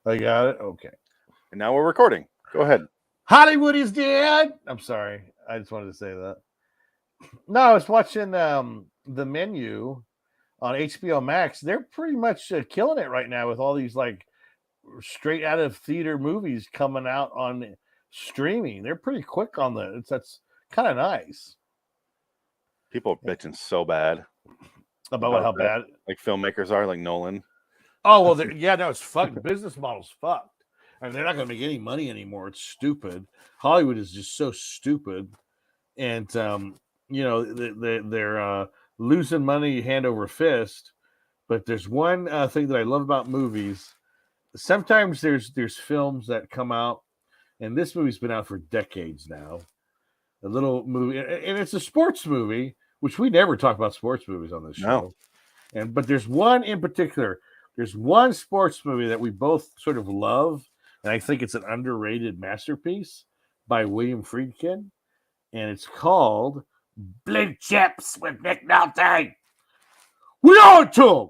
I got it. Okay. And now we're recording. Go ahead. Hollywood is dead. I'm sorry. I just wanted to say that. No, I was watching the Menu on HBO Max. They're pretty much killing it right now with all these like straight out of theater movies coming out on streaming. They're pretty quick on that's kind of nice. People are bitching so bad About how that. bad. Like filmmakers are, like Nolan. Oh well, yeah, no, it's fucked. The business model's fucked. I mean, they're not going to make any money anymore. It's stupid. Hollywood is just so stupid, and they're losing money hand over fist. But there's one thing that I love about movies. Sometimes there's films that come out, and this movie's been out for decades now. A little movie, and it's a sports movie, which we never talk about sports movies on this show. But there's one in particular. There's one sports movie that we both sort of love, and I think it's an underrated masterpiece by William Friedkin, and it's called Blue Chips with Nick Nolte. We owe it to him.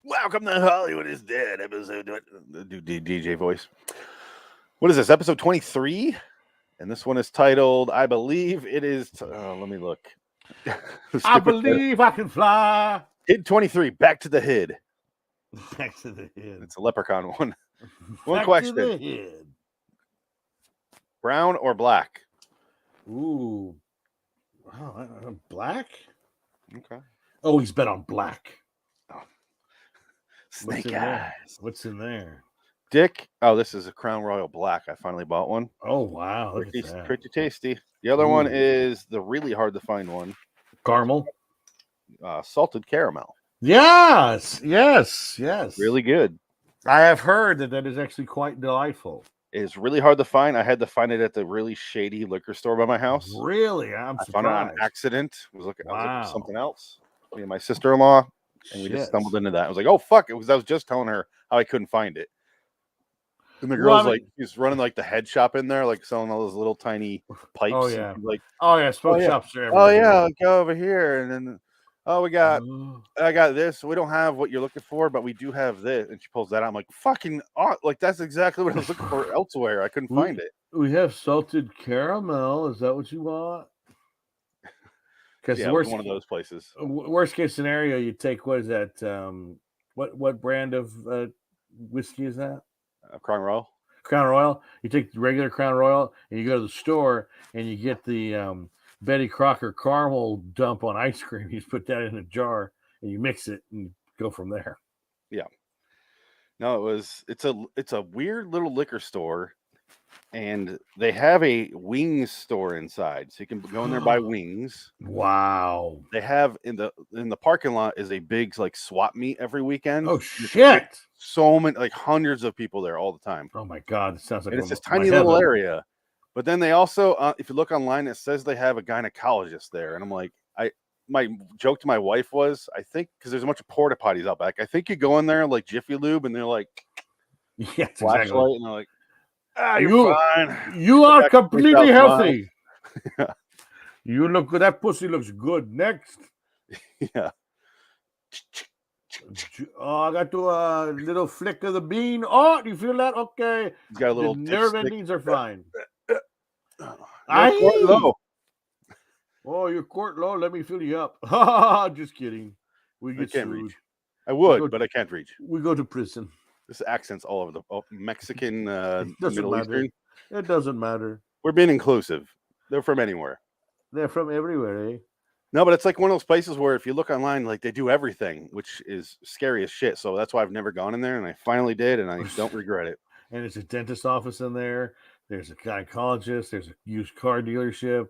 Welcome to Hollywood is Dead episode. Do DJ voice. What is this? Episode 23? And this one is titled, I believe it is. Let me look. I believe I can fly. HID114, Back to the HID. Back to the HID. It's a leprechaun one. One Back question. to the HID. Brown or black? Ooh. Wow, black? Okay. Oh, he's bet on black. Snake eyes. What's in there? Dick. Oh, this is a Crown Royal Black. I finally bought one. Oh, wow. Pretty tasty. The other one is the really hard to find one. Caramel. Salted caramel. Yes. Really good. I have heard that is actually quite delightful. It's really hard to find. I had to find it at the really shady liquor store by my house. Really? I found it on accident. I was looking for something else. Me and my sister-in-law. And we just stumbled into that. I was like, oh, fuck. I was just telling her how I couldn't find it. And the girl's he's running like the head shop in there, like selling all those little tiny pipes. Oh, yeah. Smoke shops are everywhere. Oh, yeah. Go over here. And then, I got this. We don't have what you're looking for, but we do have this. And she pulls that out. I'm like, fucking, that's exactly what I was looking for elsewhere. I couldn't find it. We have salted caramel. Is that what you want? Because one of those places. Worst case scenario, you take what is that? What brand of whiskey is that? Crown Royal. Crown Royal. You take the regular Crown Royal, and you go to the store, and you get the Betty Crocker caramel dump on ice cream. You just put that in a jar, and you mix it, and go from there. Yeah. No, it's a weird little liquor store. And they have a wings store inside, so you can go in there and buy wings. Wow! They have in the parking lot is a big like swap meet every weekend. Oh shit! So many, like hundreds of people there all the time. Oh my god! It sounds like it's this tiny little area. But then they also, if you look online, it says they have a gynecologist there, and I'm like, my joke to my wife was, I think because there's a bunch of porta potties out back. I think you go in there like Jiffy Lube, and they're like, yeah, flashlight, exactly. and they're like. You're fine. You are completely healthy. Yeah. You look good. That pussy looks good. Next. Yeah. Oh, I got to a little flick of the bean. Oh, do you feel that? Okay. He's got a little nerve endings are fine. Court low. Oh, you're court low. Let me fill you up. Just kidding. We get can't sued. Reach. I would, but I can't reach. We go to prison. This accent's all over the Mexican, Middle Eastern. It doesn't matter. We're being inclusive. They're from anywhere. They're from everywhere, eh? No, but it's like one of those places where if you look online, like they do everything, which is scary as shit. So that's why I've never gone in there, and I finally did, and I don't regret it. And there's a dentist office in there. There's a gynecologist. There's a used car dealership.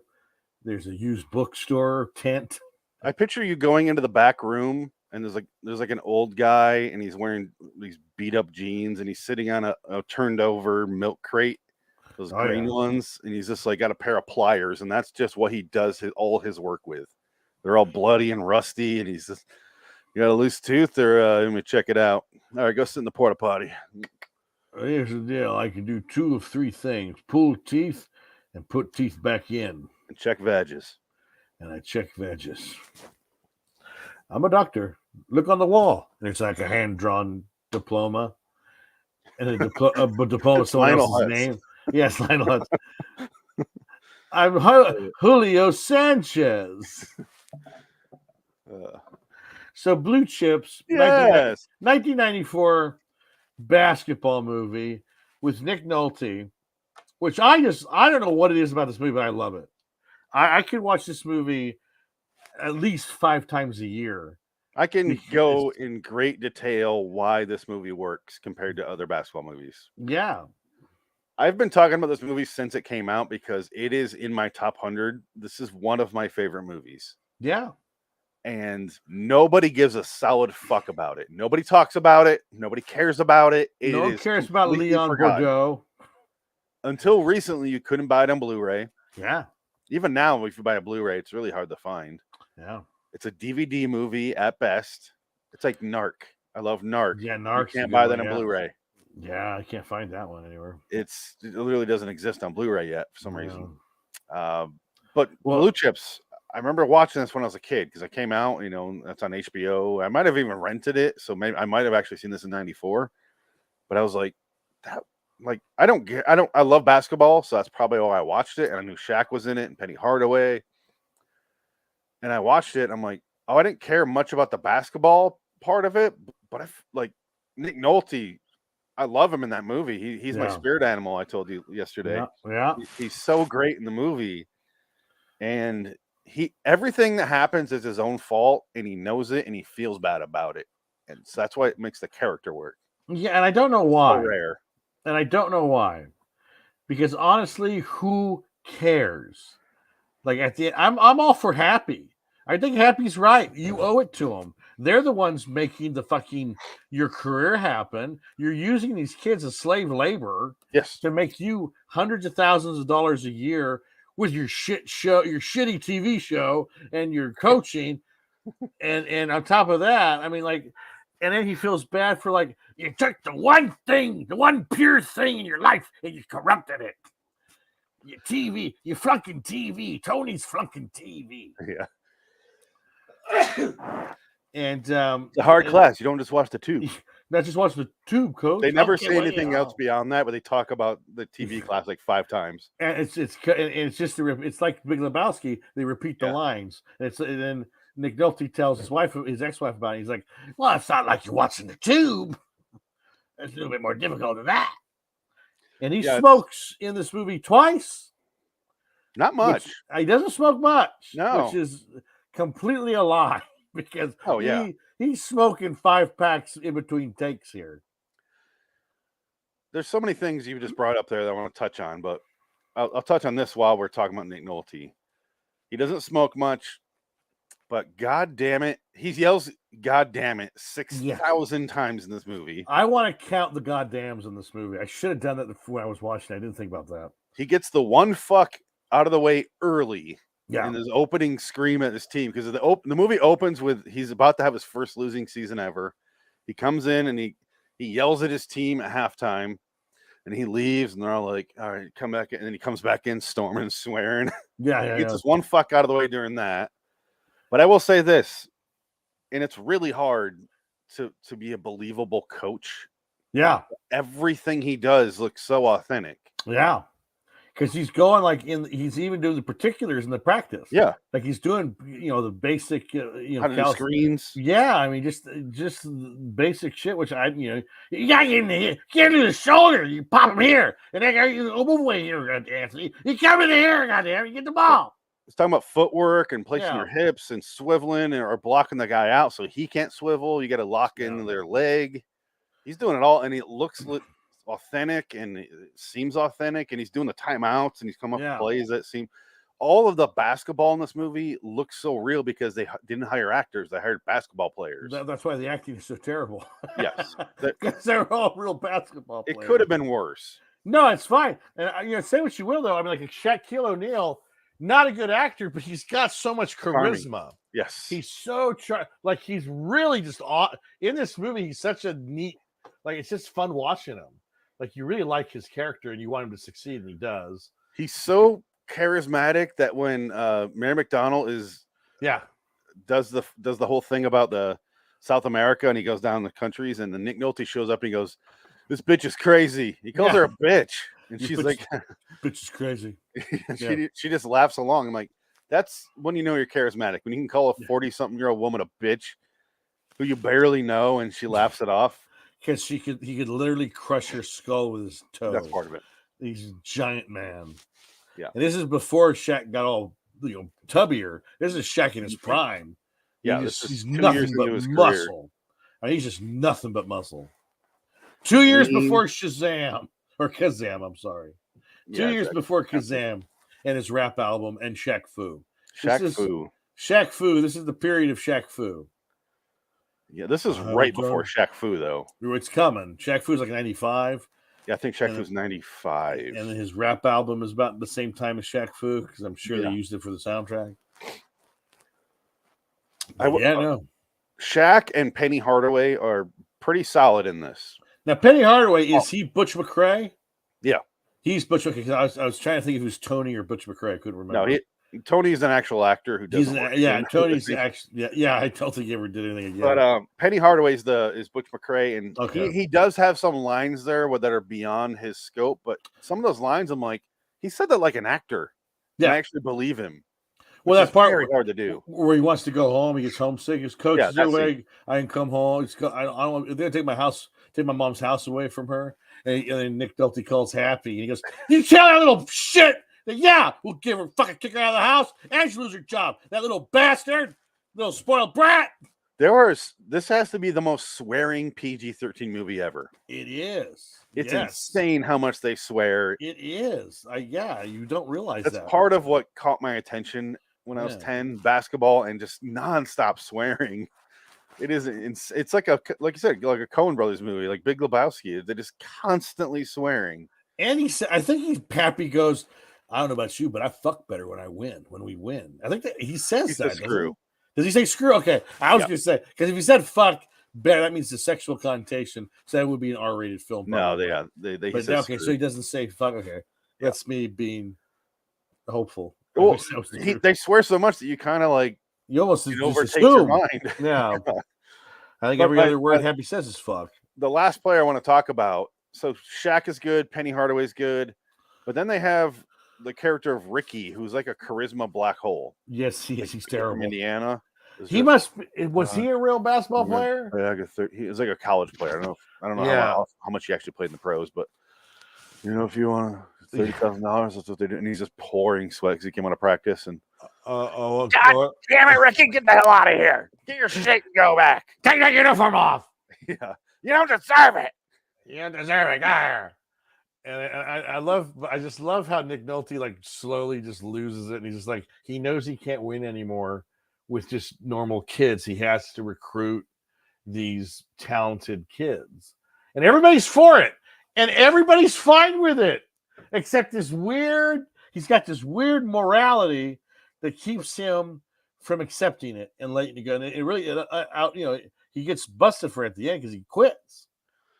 There's a used bookstore tent. I picture you going into the back room. And there's like an old guy, and he's wearing these beat up jeans, and he's sitting on a turned over milk crate, those green ones, and he's just like got a pair of pliers, and that's just what he does all his work with. They're all bloody and rusty, and he's just, you got a loose tooth, or let me check it out. All right, go sit in the porta potty. Here's the deal. I can do 2 of 3 things: pull teeth and put teeth back in. And check veggies. And I check veggies. I'm a doctor. Look on the wall. And it's like a hand-drawn diploma. And a diploma with someone else's name. Yes, Lionel Hutz. I'm Julio Sanchez. So Blue Chips, yes. 1994 basketball movie with Nick Nolte, which I don't know what it is about this movie, but I love it. I could watch this movie at least 5 times a year. I can go in great detail why this movie works compared to other basketball movies. Yeah. I've been talking about this movie since it came out because it is in my top 100. This is one of my favorite movies. Yeah. And nobody gives a solid fuck about it. Nobody talks about it. Nobody cares about it. No one cares about Leon Bordeaux. Until recently, you couldn't buy it on Blu-ray. Yeah. Even now, if you buy a Blu-ray, it's really hard to find. Yeah. It's a DVD movie at best. It's like Narc. I love Narc. Yeah, Narc. You can't buy that on Blu-ray. Yeah, I can't find that one anywhere. It literally doesn't exist on Blu-ray yet for some reason. But Blue Chips, I remember watching this when I was a kid because I came out, that's on HBO. I might have even rented it, so maybe I might have actually seen this in '94. But I was like, I love basketball, so that's probably why I watched it. And I knew Shaq was in it and Penny Hardaway. And I watched it. And I'm like, I didn't care much about the basketball part of it, but I like Nick Nolte. I love him in that movie. He's my spirit animal. I told you yesterday. Yeah. He's so great in the movie, and everything that happens is his own fault, and he knows it, and he feels bad about it, and so that's why it makes the character work. Yeah, and I don't know why. So rare. And I don't know why, because honestly, who cares? Like at the end, I'm all for Happy. I think Happy's right. You owe it to them. They're the ones making your career happen. You're using these kids as slave labor, to make you hundreds of thousands of dollars a year with your shit show, your shitty TV show, and your coaching, and on top of that, I mean, like, and then he feels bad for you took the one pure thing in your life, and you corrupted it. Your TV, you flunking TV. Tony's flunking TV. Yeah. And it's a hard class. You don't just watch the tube. Not just watch the tube, coach. They never say anything else beyond that, but they talk about the TV class like 5 times. And it's just it's like Big Lebowski. They repeat the lines. And then Nick Nolte tells his ex-wife about it. He's like, "Well, it's not like you're watching the tube. It's a little bit more difficult than that." And he smokes in this movie twice. Not much. He doesn't smoke much. No, which is completely a lie. Because he's smoking 5 packs in between takes here. There's so many things you just brought up there that I want to touch on, but I'll touch on this while we're talking about Nick Nolte. He doesn't smoke much, but God damn it, he yells "God damn it" 6,000 times in this movie. I want to count the goddams in this movie. I should have done that when I was watching. I didn't think about that. He gets the one fuck out of the way early. Yeah. In his opening scream at his team, because the movie opens with he's about to have his first losing season ever. He comes in and he yells at his team at halftime, and he leaves, and they're all like, "All right, come back," and then he comes back in storming and swearing. He gets his one fuck out of the way during that. But I will say this, and it's really hard to be a believable coach. Yeah, everything he does looks so authentic. Yeah. Because he's going he's even doing the particulars in the practice. Yeah. Like he's doing, the basic, screens. Yeah. I mean, just basic shit, which you got to get into the shoulder. You pop him here. And then you move away here, Anthony. You come in here, goddamn, you get the ball. It's talking about footwork and placing your hips and swiveling or blocking the guy out so he can't swivel. You got to lock in their leg. He's doing it all, and it looks authentic and it seems authentic, and he's doing the timeouts and he's come up with plays that seem. All of the basketball in this movie looks so real because they didn't hire actors; they hired basketball players. That's why the acting is so terrible. Yes, because they're all real basketball players. It could have been worse. No, it's fine. And say what you will, though. I mean, like Shaquille O'Neal, not a good actor, but he's got so much charisma. Charming. Yes, he's so he's really just in this movie. He's such a neat Like it's just fun watching him. Like you really like his character and you want him to succeed, and he does. He's so charismatic that when Mary McDonnell does the whole thing about the South America and he goes down the countries and then Nick Nolte shows up and he goes, "This bitch is crazy." He calls her a bitch, and she's like, "Bitch is crazy." She just laughs along. I'm like, that's when you know you're charismatic, when you can call a 40-something-year-old woman a bitch who you barely know and she laughs it off. Because he could literally crush her skull with his toe. That's part of it. He's a giant man. Yeah. And this is before Shaq got all tubbier. This is Shaq in his prime. Yeah, he's nothing but muscle. I mean, he's just nothing but muscle. 2 years before Shazam or Kazam, I'm sorry. 2 years before Kazam and his rap album and Shaq Fu. Shaq Fu. This is the period of Shaq Fu. Yeah, this is right before Shaq Fu, though. It's coming. Shaq Fu's like 95. Yeah, I think Shaq Fu's 95. And then his rap album is about the same time as Shaq Fu, because I'm sure they used it for the soundtrack. Shaq and Penny Hardaway are pretty solid in this. Now, Penny Hardaway, is he Butch McRae? Yeah. He's Butch McRae. I was trying to think if it was Tony or Butch McRae. I couldn't remember. No, Tony's an actual actor who doesn't. Tony's actually. Yeah, I don't think he ever did anything again. But Penny Hardaway's is Butch McRae, and he does have some lines there that are beyond his scope. But some of those lines, I'm like, he said that like an actor. Yeah, I actually believe him. Well, that part very hard to do, where he wants to go home, he gets homesick. His coach is away. I can come home. I don't. They're gonna take my mom's house away from her. And then Nick Nolte calls Happy, and he goes, "You tell that little shit that we'll give her fucking kick her out of the house, and she lose her job. That little bastard, little spoiled brat." This has to be the most swearing PG-13 movie ever. It is. It's insane how much they swear. It is. You don't realize that. That's part of what caught my attention when I was 10, basketball and just nonstop swearing. It is. It's like you said, like a Coen Brothers movie, like Big Lebowski. They're just constantly swearing. And he said, I think Pappy goes, "I don't know about you, but I fuck better when we win." I think that he says that. Screw. Does he say screw? Okay. I was going to say, because if he said fuck better, that means the sexual connotation. So that would be an R-rated film. Probably. No, they but okay, so he doesn't say fuck. Okay. That's me being hopeful. Well, they swear so much that you kind of like, you almost overtake your mind. Yeah. I think every other word Happy says is fuck. The last player I want to talk about. So Shaq is good. Penny Hardaway's good. But then they have the character of Ricky, who's like a charisma black hole. Yes, he is. He's terrible. From Indiana. Was he a real basketball player? He was like a college player. I don't know how much he actually played in the pros, but if you want $30,000, that's what they do. And he's just pouring sweat because he came out of practice. And God damn it, Ricky, get the hell out of here! Get your shit and go back. Take that uniform off. Yeah, you don't deserve it. You don't deserve it. Go here. And I just love how Nick Nolte like slowly just loses it, and he's just like, he knows he can't win anymore with just normal kids. He has to recruit these talented kids, and everybody's for it, and everybody's fine with it, except he's got this weird morality that keeps him from accepting it and letting it go. And it really, he gets busted for it at the end because he quits,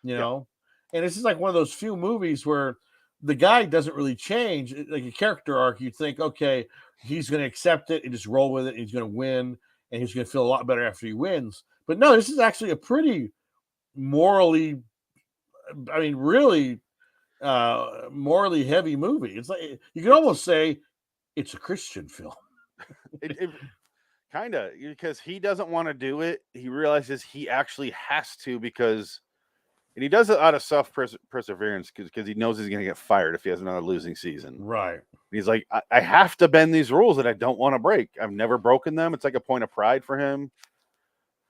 And this is like one of those few movies where the guy doesn't really change. Like a character arc, you'd think, okay, he's going to accept it and just roll with it. And he's going to win, and he's going to feel a lot better after he wins. But no, this is actually a pretty morally, really morally heavy movie. It's like you can almost say it's a Christian film. It kind of, because he doesn't want to do it. He realizes he actually has to and he does it out of self-perseverance because he knows he's going to get fired if he has another losing season. Right. He's like, I have to bend these rules that I don't want to break. I've never broken them. It's like a point of pride for him.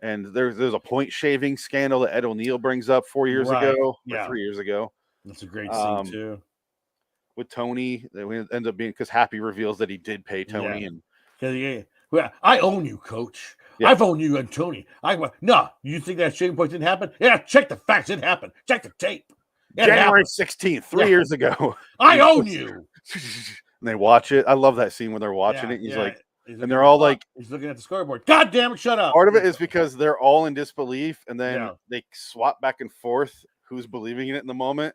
And there's a point shaving scandal that Ed O'Neill brings up 4 years ago, or 3 years ago. That's a great scene too. With Tony, that ends up being because Happy reveals that he did pay Tony, well, I own you, Coach. Yeah. I've owned you and Tony. No, you think that shaving point didn't happen? Yeah, check the facts. It happened. Check the tape. January 16th, 3 years ago. I own you. And they watch it. I love that scene when they're watching it. He's like, And they're all like, he's looking at the scoreboard. God damn it, shut up. Part of it is because they're all in disbelief, and then Yeah. they swap back and forth who's believing in it in the moment.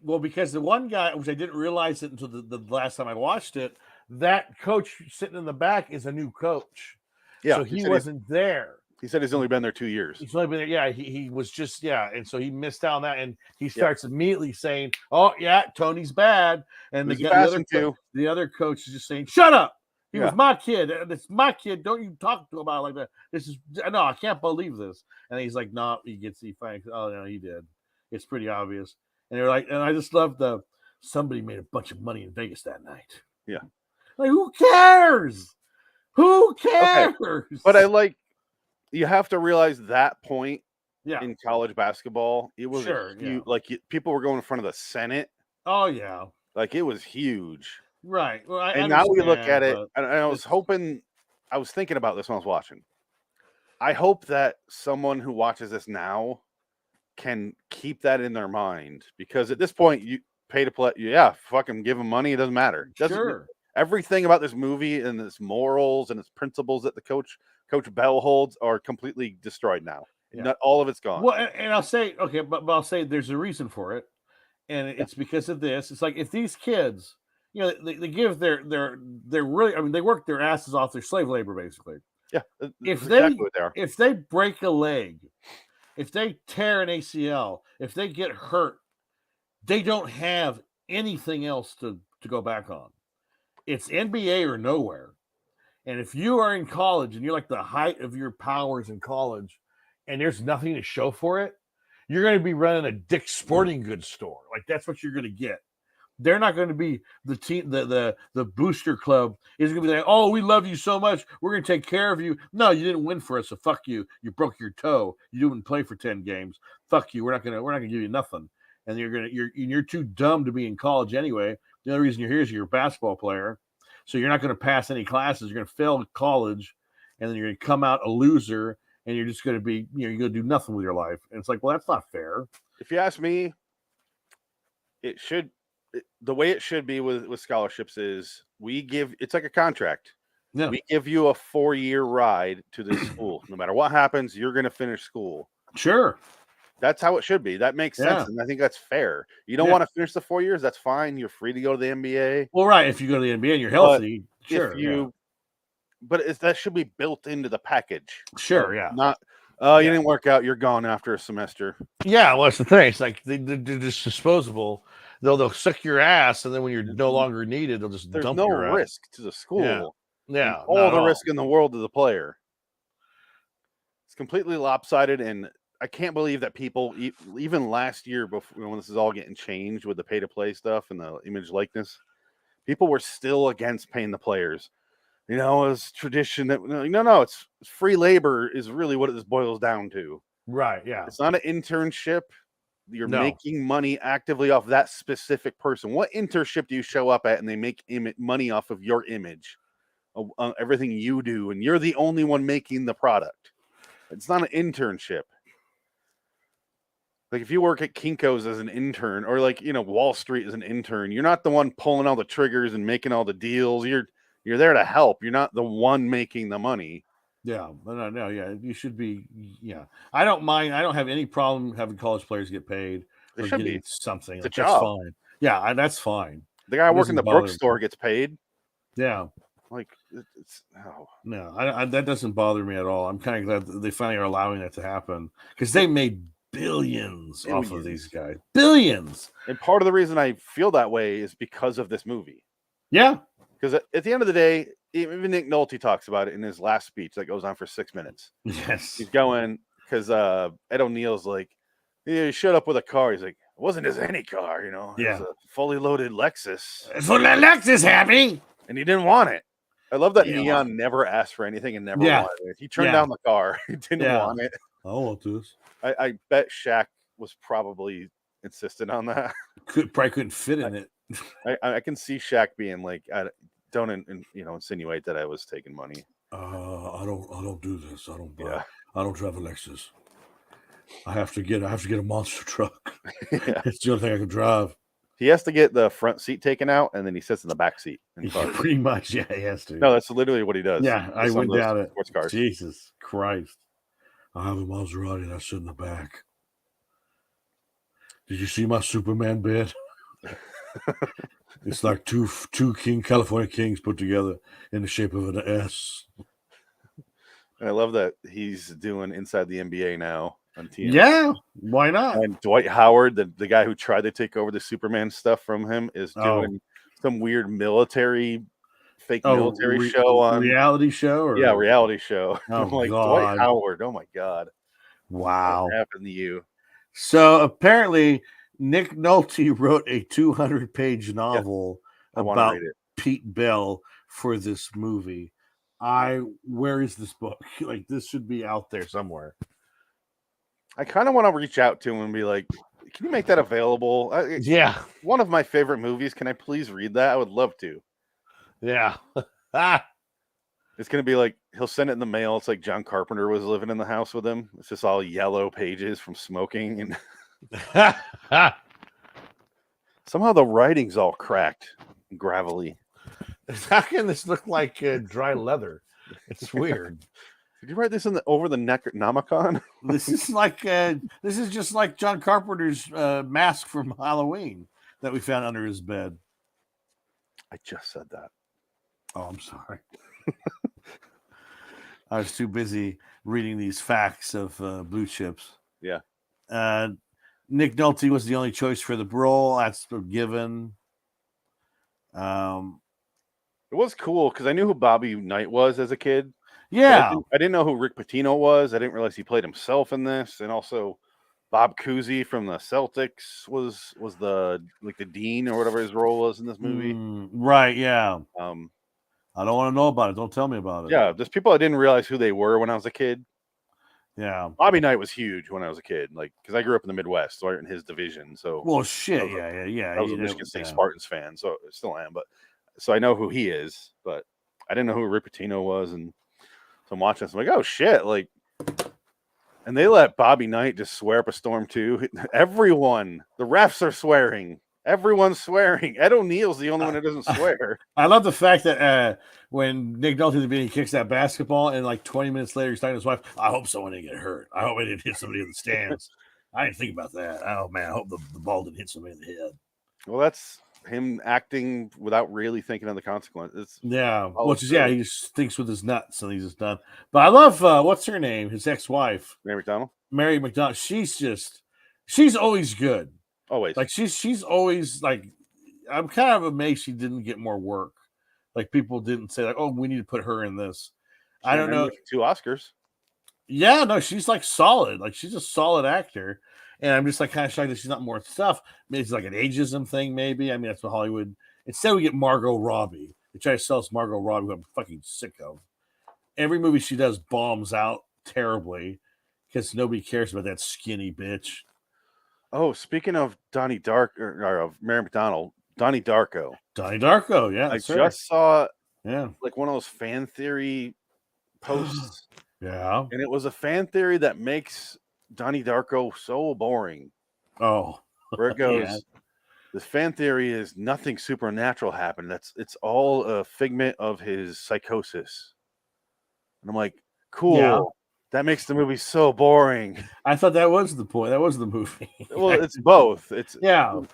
Well, because the one guy, which I didn't realize it until the last time I watched it, that coach sitting in the back is a new coach. Yeah, so he wasn't there. He said he's only been there 2 years. He's only been there. Yeah, he was just and so he missed out on that, and he starts immediately saying, "Oh yeah, Tony's bad," and the other coach is just saying, "Shut up! He was my kid. It's my kid. Don't you talk to him about it like that. This is no, I can't believe this." And he's like, "No." He finds, "Oh no, he did. It's pretty obvious." And they're like, and I just love somebody made a bunch of money in Vegas that night. Yeah, like who cares? Who cares? Okay. But you have to realize that point in college basketball, it was like people were going in front of the Senate. Oh yeah, like it was huge, right? Well, and now we look at it, and I was thinking about this when I was watching. I hope that someone who watches this now can keep that in their mind, because at this point, you pay to play. Yeah, fucking give them money. It doesn't matter. Everything about this movie and its morals and its principles that the Coach Bell holds are completely destroyed now. Yeah. Not all of it's gone. Well, and I'll say, okay, but I'll say there's a reason for it, and it's because of this. It's like if these kids, they give they're really, I mean, they work their asses off. Their slave labor, basically. Yeah. If they break a leg, if they tear an ACL, if they get hurt, they don't have anything else to go back on. It's NBA or nowhere. And if you are in college and you're like the height of your powers in college and there's nothing to show for it, you're going to be running a Dick's Sporting Goods store. Like that's what you're going to get. They're not going to be the team, the booster club is going to be like, "Oh, we love you so much. We're going to take care of you." No, you didn't win for us, so fuck you. You broke your toe. You didn't play for 10 games. Fuck you. We're not going to give you nothing. And you're too dumb to be in college anyway. The only reason you're here is you're a basketball player. So you're not going to pass any classes. You're going to fail college, and then you're going to come out a loser, and you're just going to be, you're going to do nothing with your life. And it's like, well, that's not fair. If you ask me, the way it should be with scholarships is it's like a contract. Yeah. We give you a 4-year ride to this school. No matter what happens, you're going to finish school. Sure. That's how it should be. That makes sense. And I think that's fair. You don't want to finish the 4 years. That's fine. You're free to go to the NBA. Well, right. If you go to the NBA and you're healthy, sure. But that should be built into the package. Sure. Yeah. Not, you didn't work out. You're gone after a semester. Yeah. Well, that's the thing. It's like they're just disposable. They'll suck your ass. And then when you're no longer needed, they'll just dump your ass. There's no risk to the school. Yeah. All the risk in the world to the player. It's completely lopsided, and I can't believe that people, even last year, before when this is all getting changed with the pay-to-play stuff and the image likeness, people were still against paying the players. It's tradition that no, it's free labor is really what this boils down to. Right? Yeah. It's not an internship. You're making money actively off that specific person. What internship do you show up at and they make money off of your image, everything you do, and you're the only one making the product? It's not an internship. Like if you work at Kinko's as an intern, or Wall Street as an intern, you're not the one pulling all the triggers and making all the deals. You're there to help. You're not the one making the money. Yeah, no, yeah. You should be. Yeah, I don't mind. I don't have any problem having college players get paid or getting something. It's a job. That's fine. Yeah, that's fine. The guy working the Brooks store gets paid. Yeah. That doesn't bother me at all. I'm kind of glad that they finally are allowing that to happen, because they made billions off of these guys. Billions. And part of the reason I feel that way is because of this movie. Yeah. Because at the end of the day, even Nick Nolte talks about it in his last speech that goes on for 6 minutes. Yes. He's going, because Ed O'Neill's like, "Yeah, he showed up with a car." He's like, "It wasn't just any car, It was a fully loaded Lexus." It's for that Lexus, Happy. And he didn't want it. I love that Neon never asked for anything and never wanted it. He turned down the car. He didn't want it. I want this. I bet Shaq was probably insistent on that. Probably couldn't fit in it. I can see Shaq being like, don't insinuate that I was taking money. I don't do this. I don't drive a Lexus. I have to get a monster truck. It's the only thing I can drive. He has to get the front seat taken out, and then he sits in the back seat. Pretty much, yeah, he has to. No, that's literally what he does. Yeah, I went down it. Sports cars. Jesus Christ. I have a Maserati and I sit in the back. Did you see my Superman bed? It's like two California Kings put together in the shape of an S. And I love that he's doing Inside the NBA now on TNT. Yeah, why not? And Dwight Howard, the guy who tried to take over the Superman stuff from him, is doing some weird fake military show on reality show. Reality show. Oh, I'm like, God. Dwight Howard. Oh my God. Wow. What happened to you? So apparently, Nick Nolte wrote a 200-page novel about Pete Bell for this movie. Where is this book? Like, this should be out there somewhere. I kind of want to reach out to him and be like, can you make that available? Yeah. One of my favorite movies. Can I please read that? I would love to. Yeah. It's going to be like, he'll send it in the mail. It's like John Carpenter was living in the house with him. It's just all yellow pages from smoking. And somehow the writing's all cracked and gravelly. How can this look like dry leather? It's weird. Did you write this over the Necronomicon? This is just like John Carpenter's mask from Halloween that we found under his bed. I just said that. Oh, I'm sorry. I was too busy reading these facts of Blue Chips. Yeah. Nick Nolte was the only choice for the role. That's a given. It was cool because I knew who Bobby Knight was as a kid. Yeah. I didn't know who Rick Pitino was. I didn't realize he played himself in this. And also Bob Cousy from the Celtics was the dean or whatever his role was in this movie. Right, yeah. I don't want to know about it. Don't tell me about it. Yeah, there's people I didn't realize who they were when I was a kid. Yeah. Bobby Knight was huge when I was a kid, because I grew up in the Midwest, so in his division. So well, shit, yeah. I was a Michigan State Spartans fan, so I still am. But so I know who he is, but I didn't know who Rick Pitino was, and so I'm watching this. I'm like, oh shit, and they let Bobby Knight just swear up a storm too. Everyone, the refs are swearing. Everyone's swearing. Ed O'Neill's the only one that doesn't swear. I love the fact that when Nick Nolte at the beginning kicks that basketball, and 20 minutes later he's talking to his wife, I hope someone didn't get hurt. I hope I didn't hit somebody in the stands. I didn't think about that. Oh man, I hope the ball didn't hit somebody in the head. Well, that's him acting without really thinking of the consequences. Yeah, he just thinks with his nuts and he's just done. But I love what's her name? His ex-wife, Mary McDonald. She's always good. Always. She's always I'm kind of amazed she didn't get more work. People didn't say oh, we need to put her in this. I don't know. 2 Oscars. Yeah, no, she's solid. She's a solid actor. And I'm just kind of shocked that she's not more stuff. Maybe it's an ageism thing, maybe. I mean, that's what Hollywood. Instead, we get Margot Robbie. They try to sell us Margot Robbie, who I'm fucking sick of. Every movie she does bombs out terribly because nobody cares about that skinny bitch. Oh, speaking of Donnie or of Mary McDonald, Donnie Darko. Donnie Darko, yeah. I just saw one of those fan theory posts. Yeah. And it was a fan theory that makes Donnie Darko so boring. Oh. Where it goes, this fan theory is nothing supernatural happened. It's all a figment of his psychosis. And I'm like, cool. Yeah. That makes the movie so boring. I thought that was the point. That was the movie. Well, it's both. It's the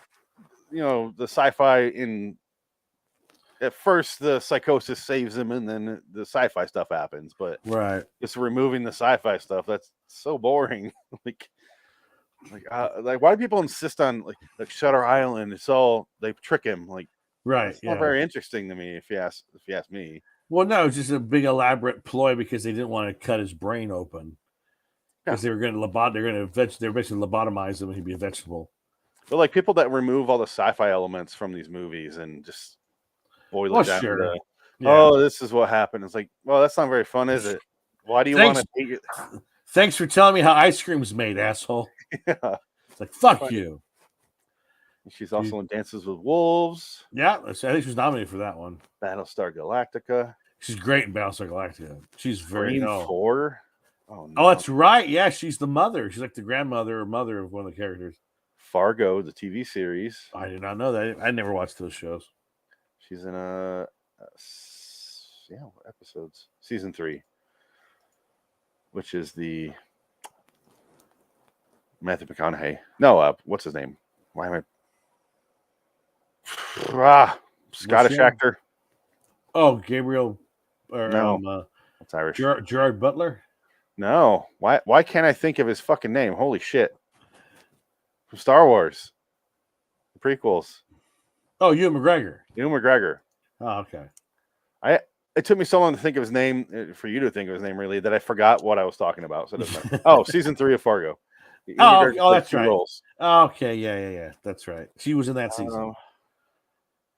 sci-fi at first the psychosis saves him and then the sci-fi stuff happens, but just removing the sci-fi stuff, that's so boring. Why do people insist on Shutter Island? It's all they trick him. It's not very interesting to me if you ask me. Well, no, it's just a big elaborate ploy because they didn't want to cut his brain open. Because they were going to they're basically lobotomize him and he'd be a vegetable. But people that remove all the sci-fi elements from these movies and just boil it down to oh, this is what happened. It's well, that's not very fun, is it? Why do you want to take it? Thanks for telling me how ice cream's made, asshole. Yeah. It's fuck you. She's also in Dances with Wolves. Yeah, I think she was nominated for that one. Battlestar Galactica. She's great in Battlestar Galactica. She's very Green 4. Oh, no. Oh, that's right. Yeah, she's the mother. She's the grandmother or mother of one of the characters. Fargo, the TV series. I did not know that. I never watched those shows. She's in what episodes? Season 3, which is the Matthew McConaughey. No, what's his name? Why am I? Scottish actor. Oh, Gabriel. Or, no, it's Irish. Gerard Butler. No, why can't I think of his fucking name? Holy shit! From Star Wars, the prequels. Oh, Ewan McGregor. Ewan McGregor. Oh, okay. It took me so long to think of his name, for you to think of his name, really, that I forgot what I was talking about. So it doesn't matter. Oh, season 3 of Fargo. That's right. Roles. Okay, yeah. That's right. She was in that season.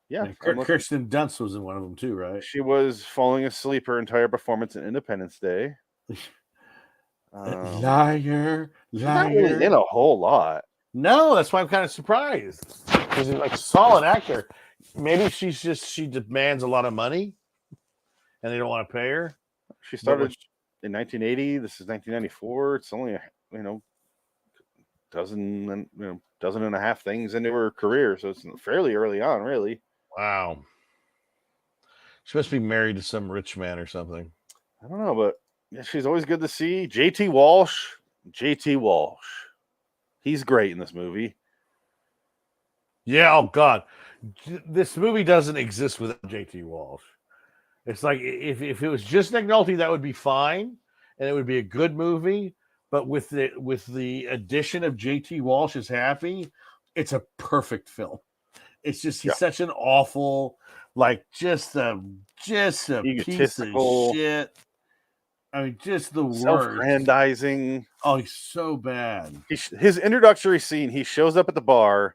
Yeah. Kirsten Dunst was in one of them too, right? She was falling asleep her entire performance in Independence Day. Liar. Not really in a whole lot. No, that's why I'm kind of surprised. Because he's like a solid actor. Maybe she demands a lot of money, and they don't want to pay her. She started in 1980. This is 1994. It's only dozen and a half things into her career, so it's fairly early on, really. Wow. She must be married to some rich man or something. I don't know, but yeah, she's always good to see. JT Walsh. He's great in this movie. Yeah, oh God. This movie doesn't exist without JT Walsh. It's like if it was just Nick Nolte, that would be fine, and it would be a good movie. But with the addition of JT Walsh as Happy, it's a perfect film. It's just he's such an awful, like just a piece of shit. I mean, just the worst. Self-grandizing. Oh, he's so bad. His introductory scene, he shows up at the bar.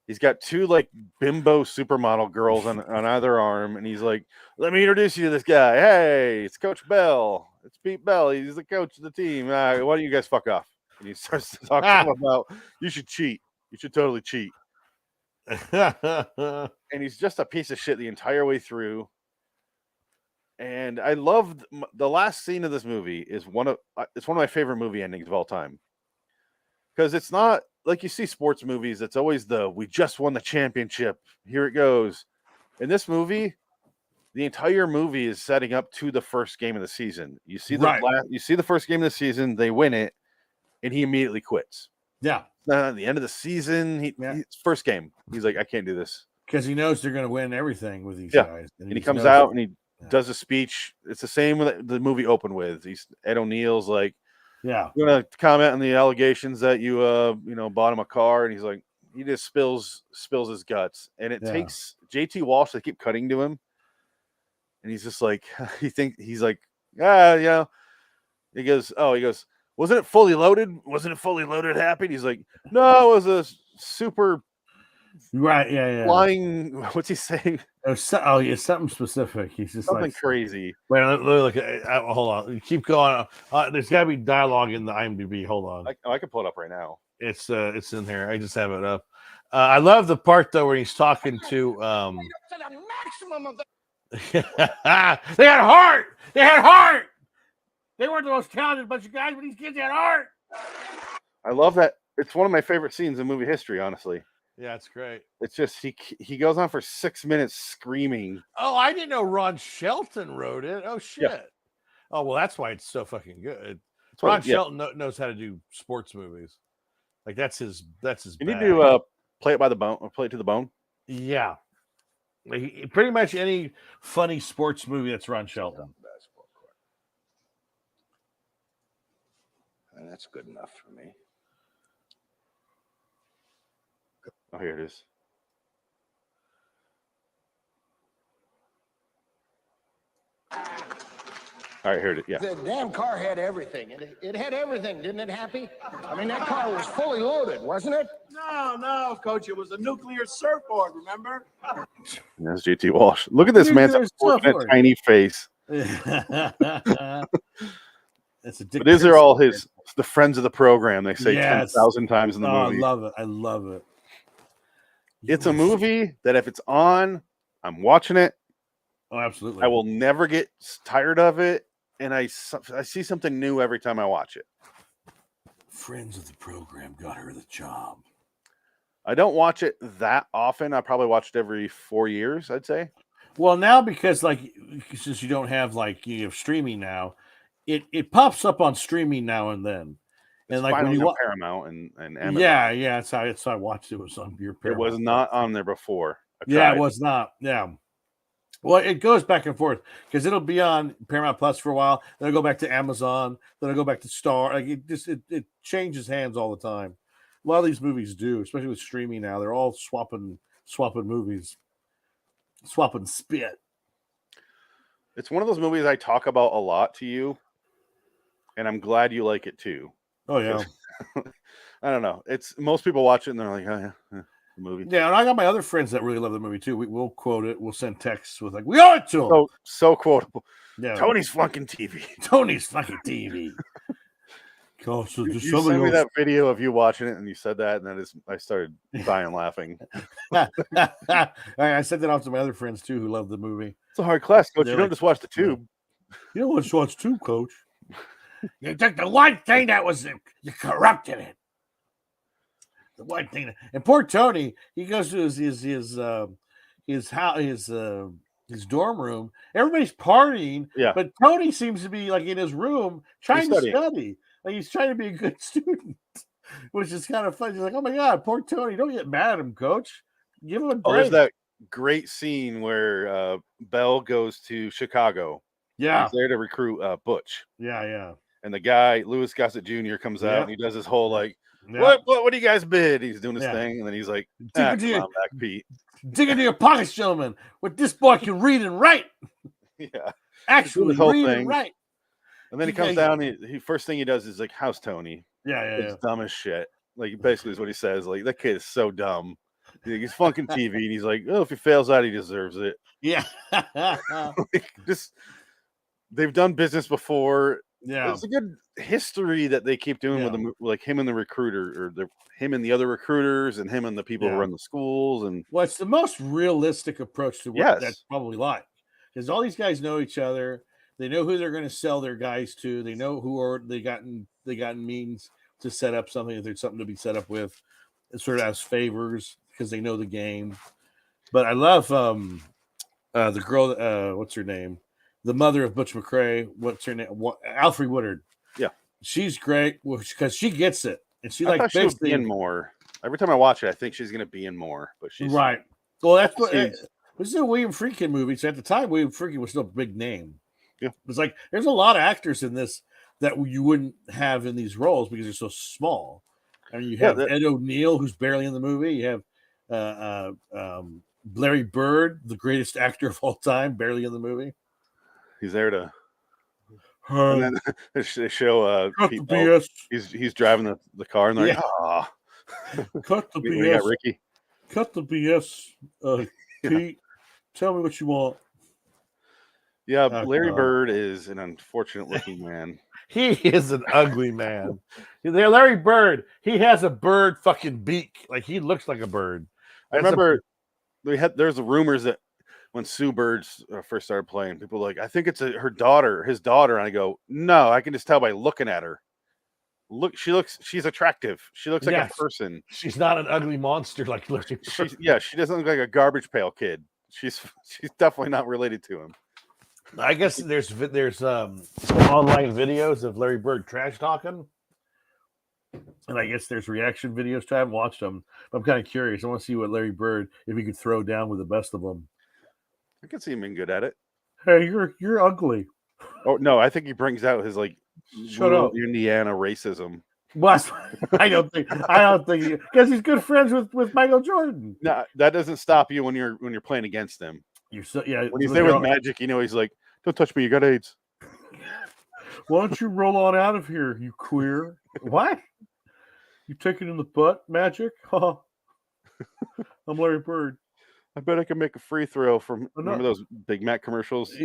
He's got 2 like bimbo supermodel girls on either arm, and he's like, "Let me introduce you to this guy. Hey, it's Coach Bell. It's Pete Bell. He's the coach of the team. Why don't you guys fuck off?" And he starts to talk to him about, you should cheat. You should totally cheat. And he's just a piece of shit the entire way through. And I loved the last scene of this movie. It's one of my favorite movie endings of all time, because it's not like you see sports movies. It's always we just won the championship. Here it goes. In this movie, the entire movie is setting up to the first game of the season. You see the first game of the season, they win it, and he immediately quits. Yeah. At the end of the season, first game, he's like, I can't do this. Because he knows they're going to win everything with these guys. And he comes out and he does a speech. It's the same with the movie opened with. Ed O'Neill's like, "Yeah, I'm going to comment on the allegations that you bought him a car," and he's like, he just spills his guts, and it takes JT Walsh to keep cutting to him, and he's just like, he's like, he goes, "Wasn't it fully loaded? Wasn't it fully loaded, Happy?" And he's like, "No, it was a super." Right, yeah. Flying, what's he saying? Something specific. He's just something crazy. Wait, look. Hold on. Keep going. There's got to be dialogue in the IMDb. Hold on. I can pull it up right now. It's in here. I just have it up. I love the part though where he's talking to. To the maximum of the. They had heart. They had heart. They weren't the most talented bunch of guys, but these kids had heart. I love that. It's one of my favorite scenes in movie history, honestly. Yeah, it's great. It's just he goes on for 6 minutes screaming. Oh, I didn't know Ron Shelton wrote it. Oh shit. Yeah. Oh well, that's why it's so fucking good. Ron Shelton knows how to do sports movies. Like that's his. You need to play it by the bone or play it to the bone. Yeah. Like, pretty much any funny sports movie that's Ron Shelton. Basketball court. And that's good enough for me. Oh, here it is. All right, here it is. Yeah. The damn car had everything. It had everything, didn't it, Happy? I mean, that car was fully loaded, wasn't it? No, Coach. It was a nuclear surfboard, remember? That's JT Walsh. Look at this man's tiny face. But these are all the friends of the program. They say 10,000 times in the movie. I love it. It's a movie that if it's on, I'm watching it. Oh, absolutely. I will never get tired of it, and I see something new every time I watch it. Friends of the program got her the job. I don't watch it that often. I probably watch it every 4 years, I'd say. Well, now because since you don't have you have streaming now, it pops up on streaming now and then. It's And like when finally you on Paramount and Amazon. yeah, that's how I watched it. It was on your Paramount. It was not on there before. Yeah, it was not. Yeah. Well, it goes back and forth because it'll be on Paramount Plus for a while, then it'll go back to Amazon, then it'll go back to Star. Like it changes hands all the time. A lot of these movies do, especially with streaming now. They're all swapping movies, swapping spit. It's one of those movies I talk about a lot to you, and I'm glad you like it too. Oh yeah. I don't know. It's most people watch it and they're like, oh yeah. Movie. Yeah, and I got my other friends that really love the movie too. We'll quote it. We'll send texts with we owe it to them. So quotable. Yeah. Tony's fucking TV. Tony's fucking TV. Gosh, so you sent me that video of you watching it, and you said that, and I started dying laughing. I sent that off to my other friends too, who love the movie. It's a hard class, Coach. You don't just watch the tube. You don't just watch tube, Coach. You took the one thing that was you corrupted it. The one thing, and poor Tony, he goes to his dorm room. Everybody's partying, but Tony seems to be in his room trying to study. Like he's trying to be a good student, which is kind of fun. He's like, "Oh my god, poor Tony! Don't get mad at him, Coach. Give him a break." Oh, there's that great scene where Bell goes to Chicago. Yeah, he's there to recruit Butch. Yeah. And the guy, Louis Gossett Jr., comes out and he does his whole Yeah. What do you guys bid? He's doing his thing, and then he's like, come on back, Pete. Dig into your pockets, gentlemen. What this boy can read and write. Yeah. Actually read and write. And then he comes down, he first thing he does is like, how's Tony? Yeah. It's dumb as shit. Like basically is what he says. Like, that kid is so dumb. He's funking TV, and he's like, oh, if he fails out, he deserves it. Yeah. They've done business before. Yeah, it's a good history that they keep doing with them, like him and the recruiter, or him and the other recruiters, and him and the people who run the schools. And it's the most realistic approach to what that's probably like, because all these guys know each other. They know who they're going to sell their guys to. They know who they gotten means to set up something if there's something to be set up with. It's sort of as favors because they know the game. But I love the girl. What's her name? The mother of Butch McRae, what's her name? Alfre Woodard. Yeah, she's great because she gets it, and she she'll be in more. Every time I watch it, I think she's going to be in more. But she's right. Well, that's what this is a William Friedkin movie. So at the time, William Friedkin was still a big name. Yeah, it's like there's a lot of actors in this that you wouldn't have in these roles because they're so small. I mean, you have Ed O'Neill, who's barely in the movie. You have Larry Bird, the greatest actor of all time, barely in the movie. He's there to, and then they show Pete, he's driving the car, and they're like, "Ah, cut the BS, got Ricky. Cut the BS, Pete. Tell me what you want." Yeah, Larry Bird is an unfortunate looking man. He is an ugly man. Larry Bird, he has a bird fucking beak. Like he looks like a bird. I remember there's rumors that when Sue Bird first started playing, people were like, I think it's his daughter. And I go, no, I can just tell by looking at her. She's attractive. She looks like a person. She's not an ugly monster like looking. She doesn't look like a garbage pail kid. She's definitely not related to him. I guess there's some online videos of Larry Bird trash talking. And I guess there's reaction videos. I haven't watched them. But I'm kind of curious. I want to see what Larry Bird, if he could throw down with the best of them. I can see him being good at it. Hey, you're ugly. Oh no, I think he brings out his shut up Indiana racism. Well, I don't think because he's good friends with Michael Jordan. No, that doesn't stop you when you're playing against him. When he's there with Magic, he's like, don't touch me, you got AIDS. Why don't you roll on out of here, you queer? What? You take it in the butt, Magic? I'm Larry Bird. I bet I can make a free throw from remember those Big Mac commercials?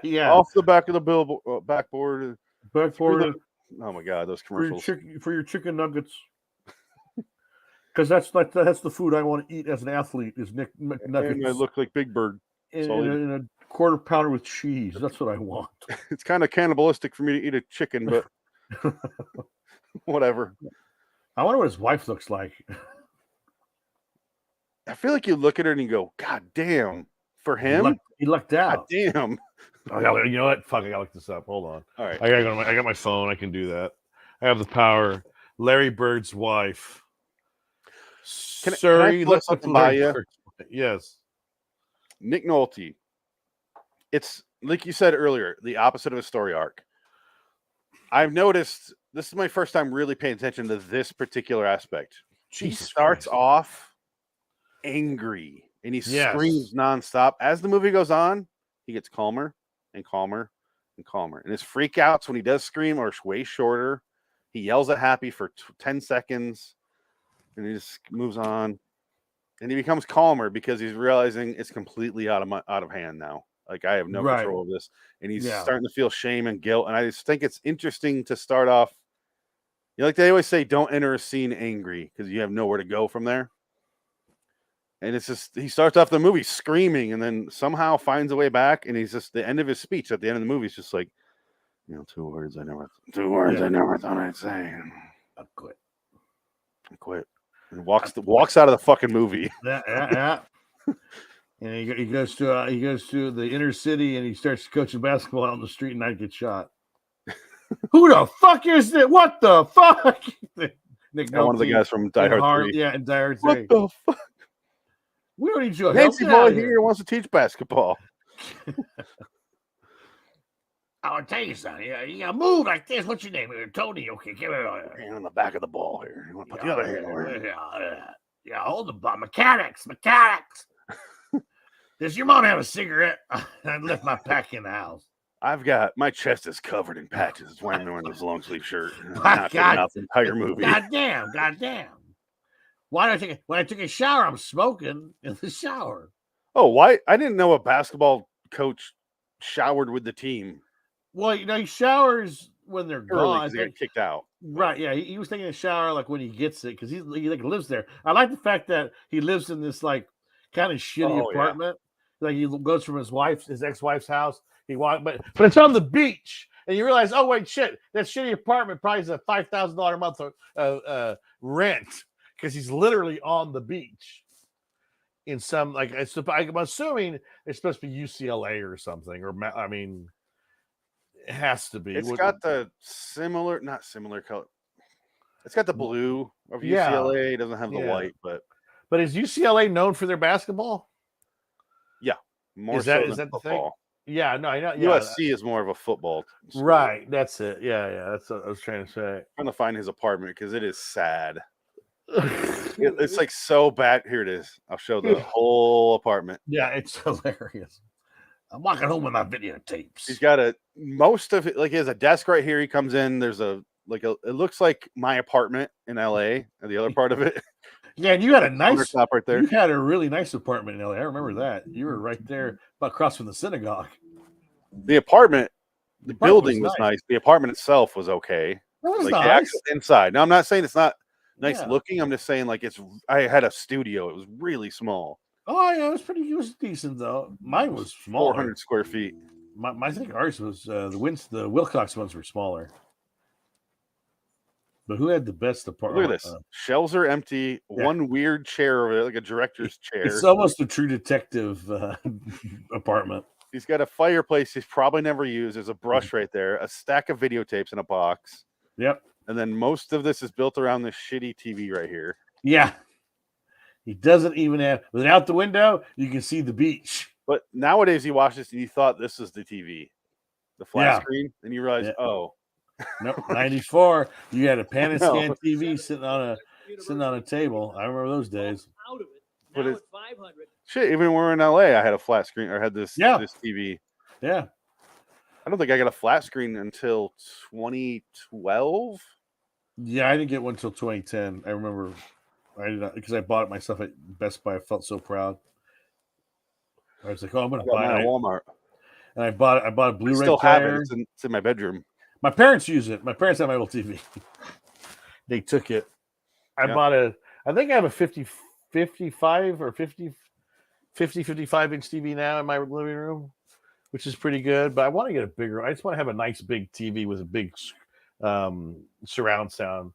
Yeah. Off the back of the backboard. Backboard. Oh my god, those commercials. For your chicken nuggets. Because that's the food I want to eat as an athlete is nuggets. And I look like Big Bird. In a quarter pounder with cheese. That's what I want. It's kind of cannibalistic for me to eat a chicken, but whatever. I wonder what his wife looks like. I feel like you look at her and you go, God damn, for him, He lucked God out. damn. You know what? Fuck, I gotta look this up. Hold on. All right. I got my phone. I can do that. I have the power. Larry Bird's wife. Can I Surrey, pull look something at by Larry you? Bird's wife. Yes. Nick Nolte. It's like you said earlier, the opposite of a story arc. I've noticed this is my first time really paying attention to this particular aspect. He Jesus starts Christ. off angry and he screams nonstop. As the movie goes on, he gets calmer and calmer and calmer. And his freak outs when he does scream are way shorter. He yells at Happy for 10 seconds and he just moves on. And he becomes calmer because he's realizing it's completely out of hand now. Like, I have no control of this. And he's starting to feel shame and guilt. And I just think it's interesting to start off. You know, like they always say, don't enter a scene angry because you have nowhere to go from there. And it's just, he starts off the movie screaming and then somehow finds a way back. And he's just, the end of his speech at the end of the movie is just like, you know, two words I never thought I'd say. I quit. And walks out of the fucking movie. Yeah. And he goes to the inner city and he starts coaching basketball out on the street and I get shot. Who the fuck is this? What the fuck? Nick One of the guys from Die Hard 3. Yeah, and Die Hard 3. What the fuck? We don't need your help. Nancy boy here wants to teach basketball. I'll tell you something. You gotta move like this. What's your name? Tony. Okay, give it hand on the back of the ball here. You want to put the other hand over? Yeah, hold the ball. Mechanics. Does your mom have a cigarette? I left my pack in the house. I've got my chest is covered in patches. That's why I'm wearing this long sleeve shirt. My God, the entire movie. Goddamn. When I took a shower, I'm smoking in the shower. Oh, why? I didn't know a basketball coach showered with the team. Well, you know, he showers when they're gone. They get kicked out. Right, yeah. He was taking a shower like when he gets it because he like lives there. I like the fact that he lives in this like kind of shitty apartment. Yeah. Like he goes from his ex-wife's house. But it's on the beach, and you realize, oh wait, shit, that shitty apartment probably is a $5,000 a month rent because he's literally on the beach. In some I'm assuming it's supposed to be UCLA or something, it has to be. It's got the not similar color. It's got the blue of UCLA. It doesn't have the white, but is UCLA known for their basketball? Yeah, is that the thing? Yeah, no, I know. Yeah, USC is more of a football school. Right, that's it. Yeah, that's what I was trying to say. I'm trying to find his apartment because it is sad. It's like so bad. Here it is. I'll show the whole apartment. Yeah, it's hilarious. I'm walking home with my videotapes. He's got most of it, like he has a desk right here. He comes in. There's it looks like my apartment in LA, and the other part of it. Yeah, and you had a nice top right there. You had a really nice apartment in LA. I remember that. You were right there, across from the synagogue. The apartment, the building was nice. The apartment itself was okay. That was like nice. The actual inside. Now I'm not saying it's not nice looking. I'm just saying like I had a studio. It was really small. Oh yeah, it was decent though. Mine was smaller. 400 square feet. I think ours was the Wilcox ones were smaller. But who had the best apartment? Look at this. Shelves are empty. Yeah. One weird chair over there, like a director's chair. It's almost a True Detective apartment. He's got a fireplace he's probably never used. There's a brush right there, a stack of videotapes in a box. Yep. And then most of this is built around this shitty TV right here. Yeah. He doesn't even have, without the window, you can see the beach. But nowadays you watch this and you thought this is the TV, the flat screen, and you realize, oh. No, 94. You had a Panascan TV sitting on a table. I remember those days. But it's 500. Shit, even when we were in LA, I had a flat screen or had this TV. Yeah. I don't think I got a flat screen until 2012. Yeah, I didn't get one until 2010. I remember because I bought it myself at Best Buy. I felt so proud. I was like, "Oh, I'm going to buy it at Walmart." And I bought a Blu-ray player. Still have it. It's in my bedroom. My parents use it. My parents have my old TV. They took it. I think I have a 55 or 55 inch TV now in my living room, which is pretty good. But I want to get I just want to have a nice big TV with a big surround sound.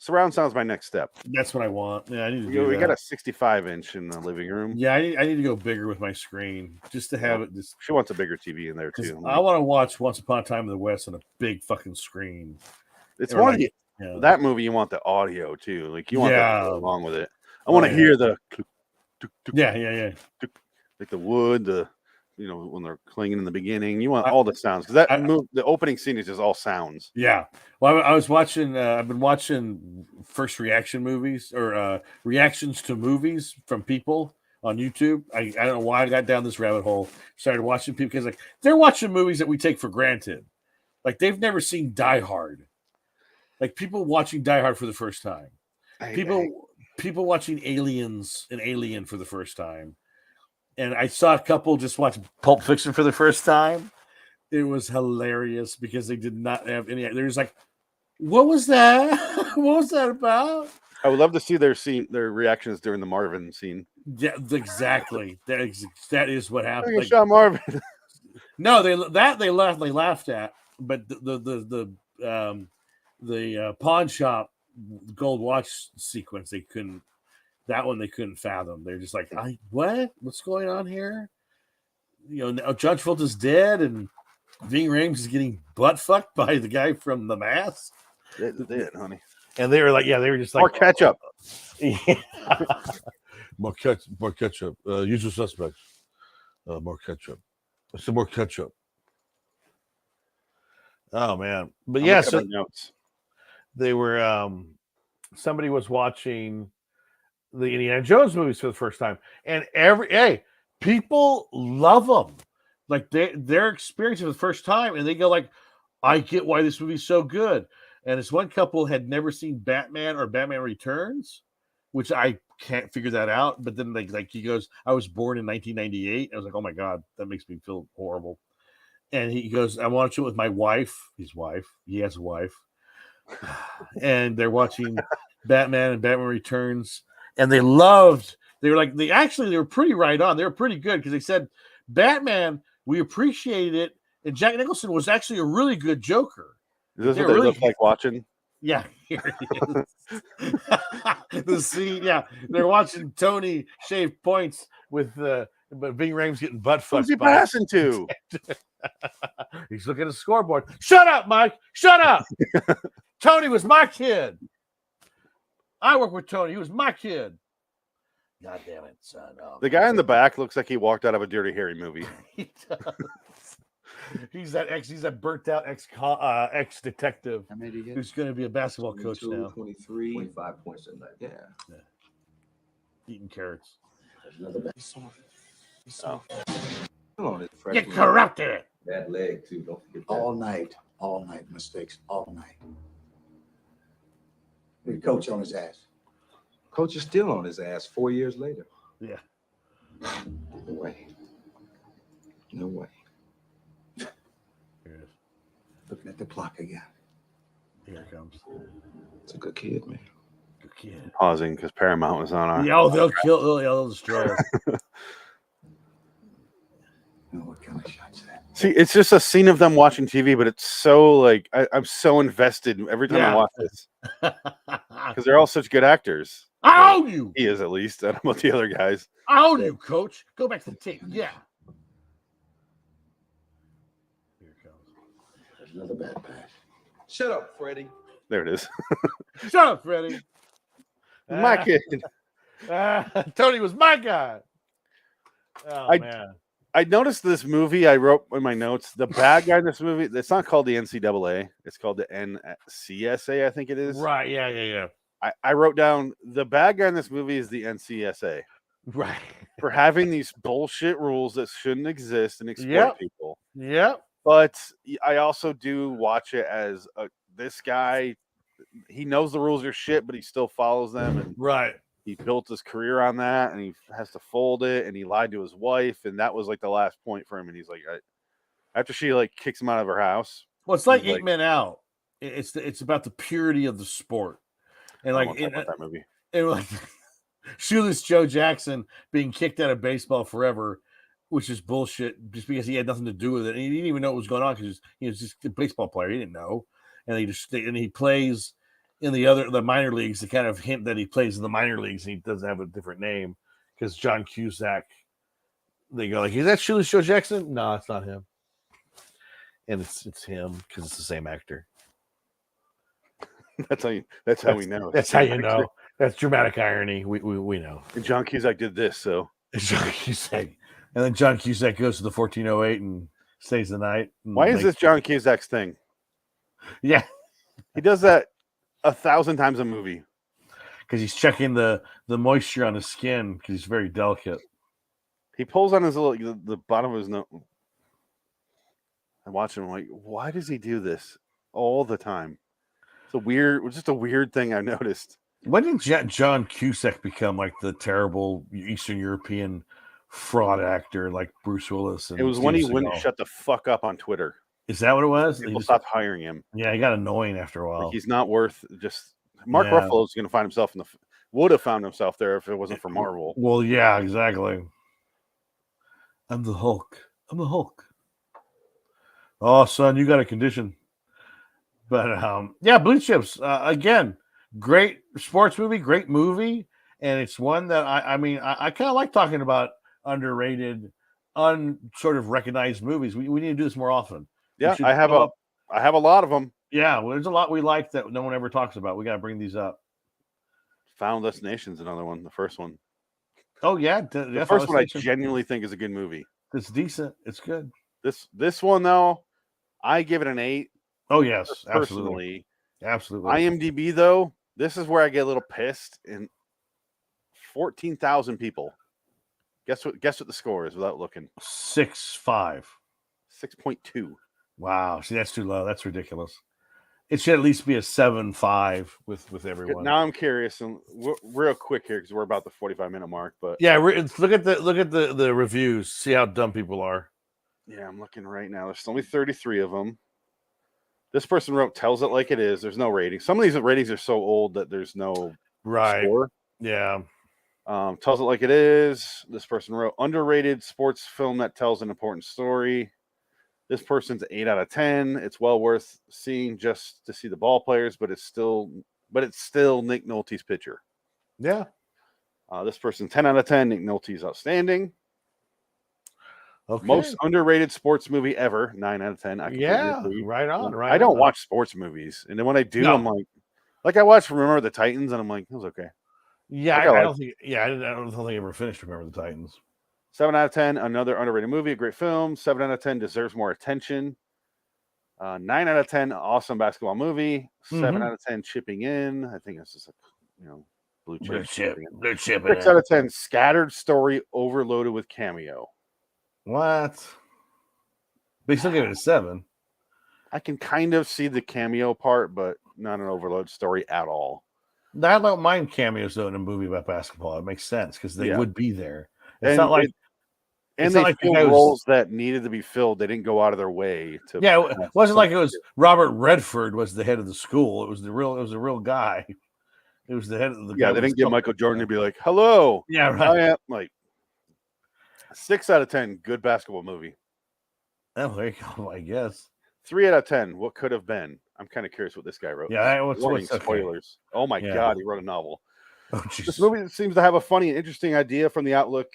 Surround sound's my next step. That's what I want. Yeah, I need to do We that. got a 65-inch in the living room. Yeah, I need to go bigger with my screen just to have it. Just She wants a bigger TV in there too. I want to watch Once Upon a Time in the West on a big fucking screen. It's Or one like, of the, that movie. You want the audio too. Like you want that to go along with it. I want to hear the yeah, like the wood, when they're clinging in the beginning. You want all the sounds because the opening scene is just all sounds. Yeah. Well, I was watching. I've been watching first reaction movies or reactions to movies from people on YouTube. I don't know why I got down this rabbit hole. Started watching people because they're watching movies that we take for granted. Like they've never seen Die Hard. Like people watching Die Hard for the first time. People watching Aliens and Alien for the first time. And I saw a couple just watch Pulp Fiction for the first time. It was hilarious because they did not have any. They're just like, "What was that? What was that about?" I would love to see their reactions during the Marvin scene. Yeah, exactly. That is what happened. Like, shot Marvin. No, they laughed at, but the pawn shop gold watch sequence they couldn't fathom. They're just like, what's going on here? Judge Folt is dead and Ving Rhames is getting butt fucked by the guy from The Mask. They did, honey. And they were like, they were just like more ketchup. More ketchup. Usual suspects. More ketchup. Some more ketchup. Oh man. But so they were somebody was watching the Indiana Jones movies for the first time, and people love them. Like they're experiencing it for the first time, and they go like, "I get why this movie's so good." And this one couple had never seen Batman or Batman Returns, which I can't figure that out. But then like he goes, "I was born in 1998." I was like, "Oh my god, that makes me feel horrible." And he goes, "I watched it with my wife." His wife. He has a wife, and they're watching Batman and Batman Returns. And they were pretty right on. They were pretty good because they said, Batman, we appreciated it. And Jack Nicholson was actually a really good Joker. Is this what they look like watching? Yeah, here it is. The scene, they're watching Tony shave points with but Ving Rhames getting butt fucked. Who's he passing to? He's looking at the scoreboard. Shut up, Mike. Shut up. Tony was my kid. I work with Tony. He was my kid. God damn it, son. Oh, the guy in the back looks like he walked out of a Dirty Harry movie. He does. He's that burnt out ex detective who's going to be a basketball coach now. 23, 25 points a night. Yeah. Eating carrots. You corrupted it. That leg too. Don't forget that. All night mistakes, all night. The coach on his ass. Coach is still on his ass 4 years later. Yeah. No way. No way. Looking at the clock again. Here it comes. It's a good kid, man. Good kid. Pausing because Paramount was on our. Yeah, they'll destroy us. What kind of shots that? See, it's just a scene of them watching TV, but it's so like I'm so invested every time I watch this because they're all such good actors. I own you. He is, at least. I don't know about the other guys. I own you, coach. Go back to the tape. Yeah. Here it comes. There's another bad pass. Shut up, Freddie. There it is. Shut up, Freddie. My kid. Tony was my guy. Oh, man. I noticed this movie. I wrote in my notes the bad guy in this movie. It's not called the NCAA. It's called the NCSA. I think it is. Right. Yeah. I wrote down the bad guy in this movie is the NCSA. Right. For having these bullshit rules that shouldn't exist and exploit people. Yep. But I also do watch it as this guy. He knows the rules are shit, but he still follows them. And right. He built his career on that, and he has to fold it, and he lied to his wife, and that was like the last point for him. And he's like, after she like kicks him out of her house. Well, it's like 8 Men Out. It's about the purity of the sport, and like that movie. And like Shoeless Joe Jackson being kicked out of baseball forever, which is bullshit, just because he had nothing to do with it, and he didn't even know what was going on because he was just a baseball player. He didn't know, and he plays in the minor leagues to kind of hint that he plays in the minor leagues and he doesn't have a different name because John Cusack. They go like, is that Shoeless Joe Jackson? No, it's not him. And it's him because it's the same actor. That's how we know. That's how you know. That's dramatic irony. We know. And John Cusack did this, so John Cusack. And then John Cusack goes to the 1408 and stays the night. Why is this John Cusack's thing? Yeah. He does that 1,000 times a movie. Because he's checking the moisture on his skin because he's very delicate. He pulls on his the bottom of his nose. I watch him like, why does he do this all the time? It's just a weird thing I noticed. When did John Cusack become like the terrible Eastern European fraud actor like Bruce Willis? It was when he wouldn't shut the fuck up on Twitter. Is that what it was? People stopped hiring him. Yeah, he got annoying after a while. Like he's not worth just. Mark Ruffalo's going to find himself would have found himself there if it wasn't for Marvel. Well, yeah, exactly. I'm the Hulk. Oh, son, you got a condition. But yeah, Blue Chips again, great sports movie, great movie, and it's one that I kind of like talking about underrated, sort of recognized movies. We need to do this more often. Yeah, I have a lot of them. Yeah, well, there's a lot we like that no one ever talks about. We got to bring these up. Final Destination's another one. The first one. Oh yeah, the first one I genuinely think is a good movie. It's decent. It's good. This one though, I give it an 8. Oh yes, personally, absolutely. IMDb though, this is where I get a little pissed. In 14,000 people. Guess what the score is without looking? 6.5. 6.2. Wow. See, that's too low. That's ridiculous. It should at least be a 7.5 with everyone. Now I'm curious, and real quick here because we're about the 45-minute mark. But yeah, look at the reviews. See how dumb people are. Yeah, I'm looking right now. There's only 33 of them. This person wrote "tells it like it is." There's no rating. Some of these ratings are so old that there's no score. Yeah. Tells it like it is. This person wrote underrated sports film that tells an important story. This person's 8 out of 10. It's well worth seeing just to see the ball players, but it's still Nick Nolte's pitcher. Yeah. This person 10 out of 10. Nick Nolte's outstanding. Okay. Most underrated sports movie ever. 9 out of 10. Right on. I don't watch sports movies, and then when I do, I'm like I watched Remember the Titans, and I'm like, it was okay. Yeah, I don't think I ever finished Remember the Titans. 7 out of 10, another underrated movie, a great film. 7 out of 10 deserves more attention. 9 out of 10, awesome basketball movie. 7 out of 10, chipping in. I think it's just blue chip. Blue chip. 6 out of 10, scattered story overloaded with cameo. What? But you still give it a 7. I can kind of see the cameo part, but not an overload story at all. I don't mind cameos though in a movie about basketball. It makes sense because they would be there. It's not like. And they filled roles that needed to be filled. They didn't go out of their way to. Yeah, it wasn't like it was Robert Redford was the head of the school. It was a real guy. It was the head of the. Yeah, they didn't get Michael Jordan to be like, "Hello." Yeah, right. I am like 6 out of 10, good basketball movie. Oh, there you go. I guess 3 out of 10, what could have been. I'm kind of curious what this guy wrote. Yeah, what's spoilers? Okay. Oh my God, he wrote a novel. Oh, this movie seems to have a funny and interesting idea from the outlook.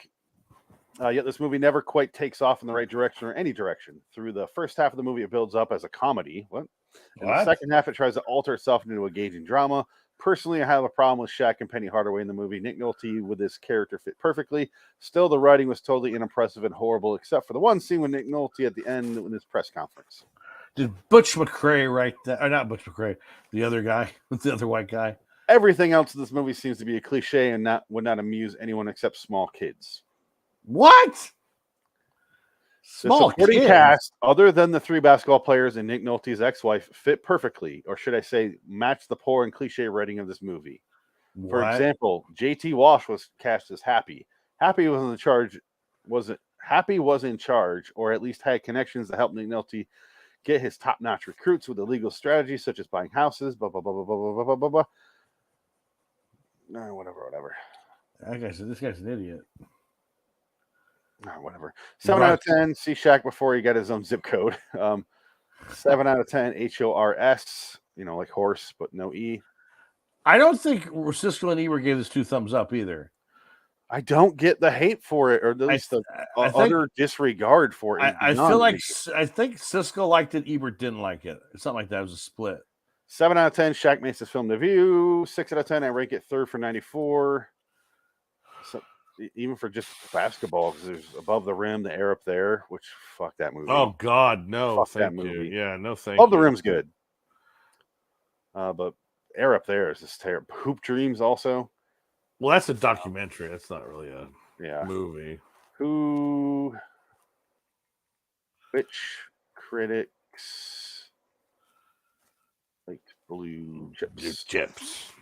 Yet this movie never quite takes off in the right direction or any direction. Through the first half of the movie, it builds up as a comedy. In the second half, it tries to alter itself into a engaging drama. Personally, I have a problem with Shaq and Penny Hardaway in the movie. Nick Nolte with this character fit perfectly. Still, the writing was totally unimpressive and horrible, except for the one scene with Nick Nolte at the end in his press conference. Did Butch McRae write that? Or not Butch McRae, the other guy, the other white guy. Everything else in this movie seems to be a cliche and would not amuse anyone except small kids. What? Small supporting cast, other than the 3 basketball players and Nick Nolte's ex-wife, fit perfectly, or should I say, match the poor and cliche writing of this movie. What? For example, J.T. Walsh was cast as Happy. Happy was in charge, or at least had connections that helped Nick Nolte get his top-notch recruits with illegal strategies such as buying houses. Blah blah blah blah blah blah blah blah blah. No, whatever. This guy's an idiot. Whatever. 7 out of 10. See Shaq before he got his own zip code. 7 out of 10. HORS. Like horse, but no E. I don't think Siskel and Ebert gave this 2 thumbs up either. I don't get the hate for it, or at least the utter disregard for it. I feel like I think Siskel liked it, Ebert didn't like it. Something like that. It was a split. 7 out of 10, Shaq Mason's film debut. 6 out of 10, I rank it third for 94. So, even for just basketball, because there's Above the Rim, The Air Up There, which fuck that movie. Oh God, no! Fuck Thank that you. movie. Yeah, no, thank Above you. the Rim's good. But Air Up There is just terrible. Hoop Dreams also. Well, that's a documentary. That's not really a movie. Which critics liked Blue Chips?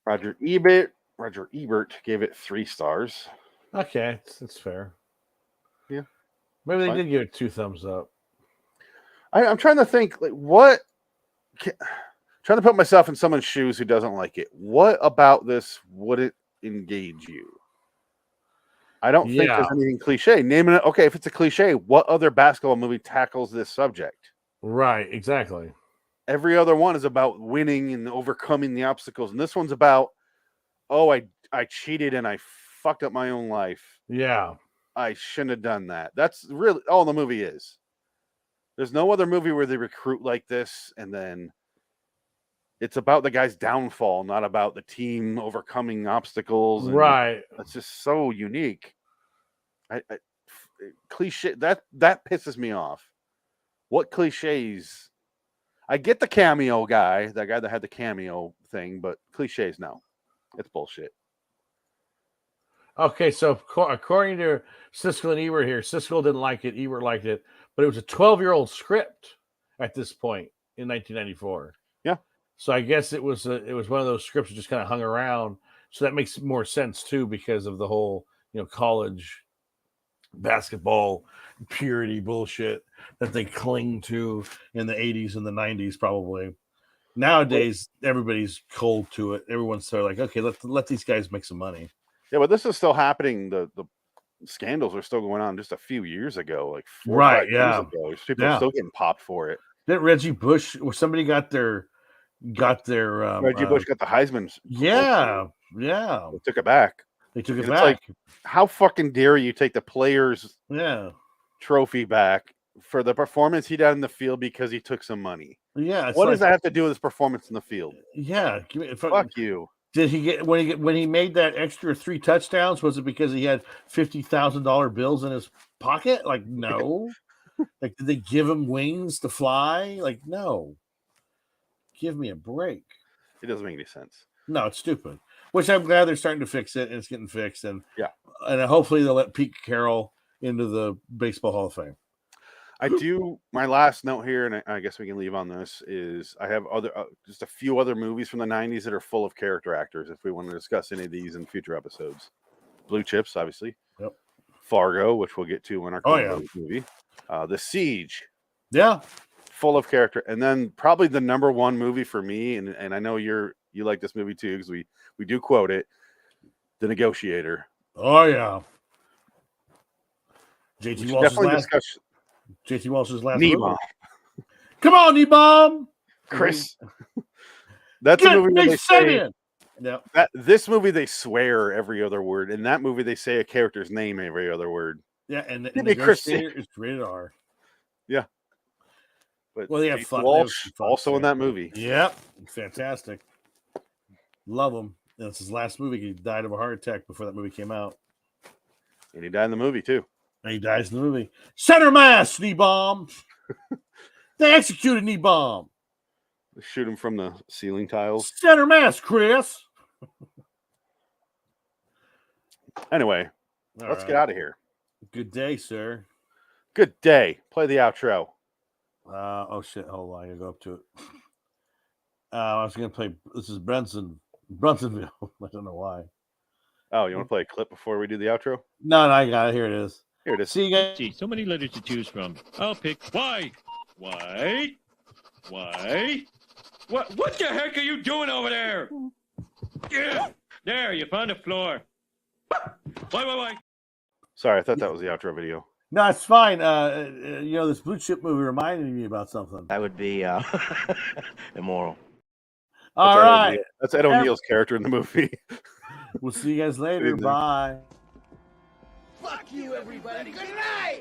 Roger Ebert gave it 3 stars. Okay, that's fair. Yeah, maybe they did give it 2 thumbs up. I'm trying to think, like, what. Trying to put myself in someone's shoes who doesn't like it. What about this would it engage you? I don't think there's anything cliche. Name it. Okay, if it's a cliche, what other basketball movie tackles this subject? Right, exactly. Every other one is about winning and overcoming the obstacles, and this one's about, I cheated and I fucked up my own life. Yeah, I shouldn't have done that. That's really all the movie is. There's no other movie where they recruit like this, and then it's about the guy's downfall, not about the team overcoming obstacles. Right. That's just so unique. Cliche that pisses me off. What cliches? I get the cameo guy, that guy that had the cameo thing, but cliches, no. It's bullshit. Okay, so according to Siskel and Ebert here, Siskel didn't like it, Ebert liked it, but it was a 12-year-old script at this point in 1994. Yeah. So I guess it was one of those scripts that just kind of hung around. So that makes more sense too, because of the whole college basketball purity bullshit that they cling to in the 80s and the 90s. Probably nowadays everybody's cold to it. Everyone's sort of like, okay, let these guys make some money. Yeah, but this is still happening. The scandals are still going on just a few years ago, like 4 or 5 years ago. People are still getting popped for it. Didn't Reggie Bush or somebody got their Reggie Bush got the Heisman. Yeah. They took it back. It's back. Like, how fucking dare you take the players' trophy back for the performance he did in the field because he took some money? Yeah. What does that have to do with his performance in the field? Yeah. Fuck you. Did he get when he made that extra 3 touchdowns? Was it because he had $50,000 bills in his pocket? Like, no. Like, did they give him wings to fly? Like, no. Give me a break. It doesn't make any sense. No, it's stupid. Which I'm glad they're starting to fix it, and it's getting fixed. And hopefully they'll let Pete Carroll into the Baseball Hall of Fame. My last note here, and I guess we can leave on this, is I have just a few other movies from the 90s that are full of character actors if we want to discuss any of these in future episodes. Blue Chips, obviously. Yep. Fargo, which we'll get to in our movie. The Siege. Yeah. Full of character. And then probably the number one movie for me, and I know you like this movie too, because we do quote it, The Negotiator. Oh, yeah. JT Walsh's last movie. Come on, Nebom. Chris. That's a movie where they say, this movie they swear every other word. In that movie they say a character's name every other word. Yeah, and the Negotiator is rated R. Yeah. But they have fun. Walsh also in that movie. Yep. Fantastic. Love him. That's his last movie. He died of a heart attack before that movie came out. And he died in the movie too. And he dies in the movie. Center mass, Nebom. They executed Nebom. They shoot him from the ceiling tiles. Center mass, Chris. Anyway, let's get out of here. Good day, sir. Good day. Play the outro. Oh shit! Hold on, I gotta go up to it. I was gonna play. This is Brunsonville. I don't know why. Oh, you want to play a clip before we do the outro? No, I got it. Here it is. Here it is. See you guys. Gee, so many letters to choose from. I'll pick Y. Why? What the heck are you doing over there? Yeah. There, you found the floor. Why? Sorry, I thought that was the outro video. No, it's fine. This blue chip movie reminded me about something. That would be immoral. All right. That's Ed O'Neill's character in the movie. We'll see you guys later. Bye. Fuck you, everybody. Good night.